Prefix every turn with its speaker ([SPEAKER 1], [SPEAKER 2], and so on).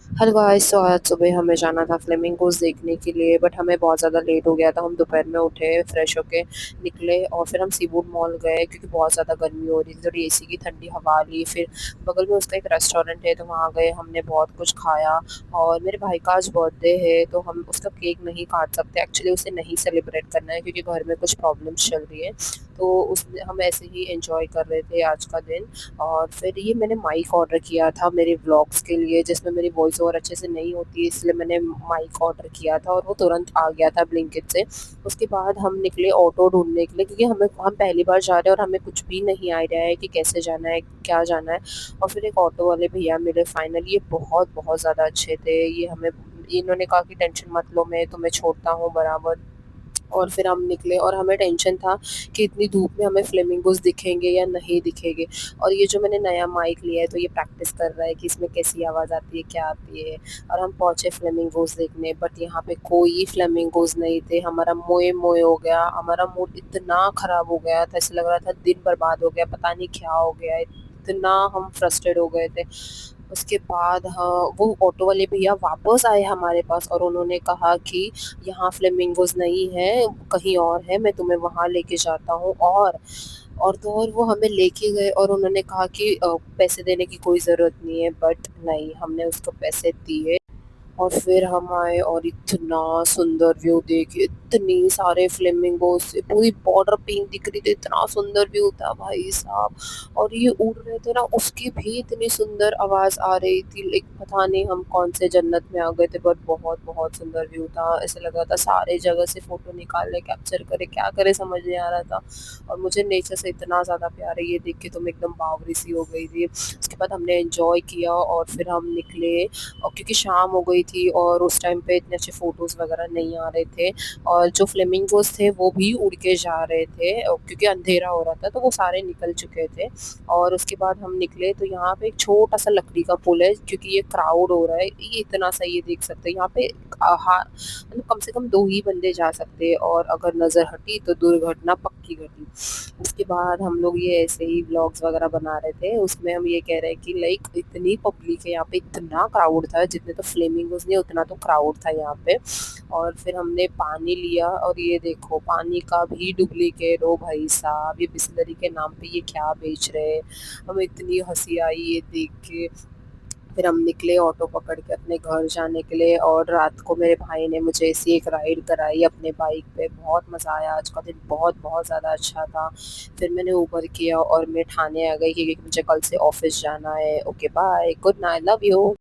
[SPEAKER 1] Hello guys, तो आज सुबह हमें जाना था फ्लेमिंगोज देखने के लिए, बट हमें बहुत ज़्यादा लेट हो गया था। हम दोपहर में उठे, फ्रेश होके निकले और फिर हम सीवुड मॉल गए क्योंकि बहुत ज़्यादा गर्मी हो रही थी। थोड़ी एसी की ठंडी हवा ली, फिर बगल में उसका एक रेस्टोरेंट है तो वहाँ गए, हमने बहुत कुछ खाया। और मेरे भाई का आज बर्थडे है तो हम उसका केक नहीं काट सकते, एक्चुअली उसे नहीं सेलिब्रेट करना है क्योंकि घर में कुछ प्रॉब्लम्स चल रही है। तो उस हम ऐसे ही एंजॉय कर रहे थे आज का दिन। और फिर ये मैंने माइक ऑर्डर किया था मेरे व्लॉग्स के लिए, जिसमें मेरी वॉइस ओवर अच्छे से नहीं होती है, इसलिए मैंने माइक ऑर्डर किया था और वो तुरंत आ गया था ब्लिंकिट से। उसके बाद हम निकले ऑटो ढूँढने के लिए क्योंकि हम पहली बार जा रहे हैं और हमें कुछ भी नहीं आइडिया है कि कैसे जाना है, क्या जाना है। और फिर एक ऑटो वाले भैया मिले फाइनली, ये बहुत ज़्यादा अच्छे थे। इन्होंने कहा कि टेंशन मत लो, मैं तुम्हें छोड़ता हूँ बराबर। और फिर हम निकले और हमें टेंशन था कि इतनी धूप में हमें फ्लेमिंगोज़ दिखेंगे या नहीं दिखेंगे। और ये जो मैंने नया माइक लिया है तो ये प्रैक्टिस कर रहा है कि इसमें कैसी आवाज़ आती है, क्या आती है। और हम पहुँचे फ्लेमिंगोज़ देखने, बट यहाँ पे कोई फ्लेमिंगोज़ नहीं थे। हमारा मोए-मोए हो गया, हमारा मूड इतना ख़राब हो गया था, ऐसा लग रहा था दिन बर्बाद हो गया, पता नहीं क्या हो गया। इतना हम फ्रस्ट्रेट हो गए थे। उसके बाद हाँ, वो ऑटो वाले भैया वापस आए हमारे पास और उन्होंने कहा कि यहाँ फ्लेमिंगोज़ नहीं है, कहीं और है, मैं तुम्हें वहाँ लेके जाता हूँ। और तो और वो हमें लेके गए और उन्होंने कहा कि पैसे देने की कोई ज़रूरत नहीं है, बट नहीं, हमने उसको पैसे दिए। और फिर हम आए और इतना सुंदर व्यू देखिए, इतनी सारे फ्लेमिंगोस, पूरी बॉर्डर पिंक दिख रही थी, इतना सुंदर व्यू था भाई साहब। और ये उड़ रहे थे ना, उसकी भी इतनी सुंदर आवाज़ आ रही थी। लाइक पता नहीं हम कौन से जन्नत में आ गए थे, बट बहुत सुंदर व्यू था। ऐसा लग रहा था सारे जगह से फ़ोटो निकाल ले, कैप्चर करे, क्या करे समझ नहीं आ रहा था। और मुझे नेचर से इतना ज़्यादा प्यार है, ये देख के तो मैं एकदम बावरी सी हो गई थी। उसके बाद हमने एन्जॉय किया और फिर हम निकले। और क्योंकि शाम हो गई थी और उस टाइम पे इतने अच्छे फ़ोटोज़ वगैरह नहीं आ रहे थे। और जो फ्लेमिंगोज़ थे वो भी उड़ के जा रहे थे, क्योंकि अंधेरा हो रहा था तो वो सारे निकल चुके थे। और उसके बाद हम निकले तो यहाँ पे एक छोटा-सा लकड़ी का पुल है, क्योंकि ये क्राउड हो रहा है, ये इतना सा ये देख सकते हैं यहाँ पे। मतलब कम से कम 2 ही बंदे जा सकते हैं और अगर नज़र हटी तो दुर्घटना पक्की घटी। उसके बाद हम लोग ये ऐसे ही व्लॉग्स वगैरह बना रहे थे, उसमें हम ये कह रहे हैं कि लाइक इतनी पब्लिक है यहाँ पे, इतना क्राउड था, जितने तो फ्लेमिंगोज़ नहीं उतना तो क्राउड था यहाँ पे। और फिर हमने पानी लिया और ये देखो पानी का भी डुप्लीकेट, ओ भाई साहब, ये बिसलरी के नाम पे ये क्या बेच रहे हैं। हमें इतनी हँसी आई ये देख के। फिर हम निकले ऑटो पकड़ के अपने घर जाने के लिए और रात को मेरे भाई ने मुझे ऐसी एक राइड कराई अपने बाइक पे, बहुत मज़ा आया। आज का दिन बहुत ज़्यादा अच्छा था। फिर मैंने ऊबर किया और मैं ठाणे आ गई क्योंकि मुझे कल से ऑफ़िस जाना है। Okay bye, good night, love you.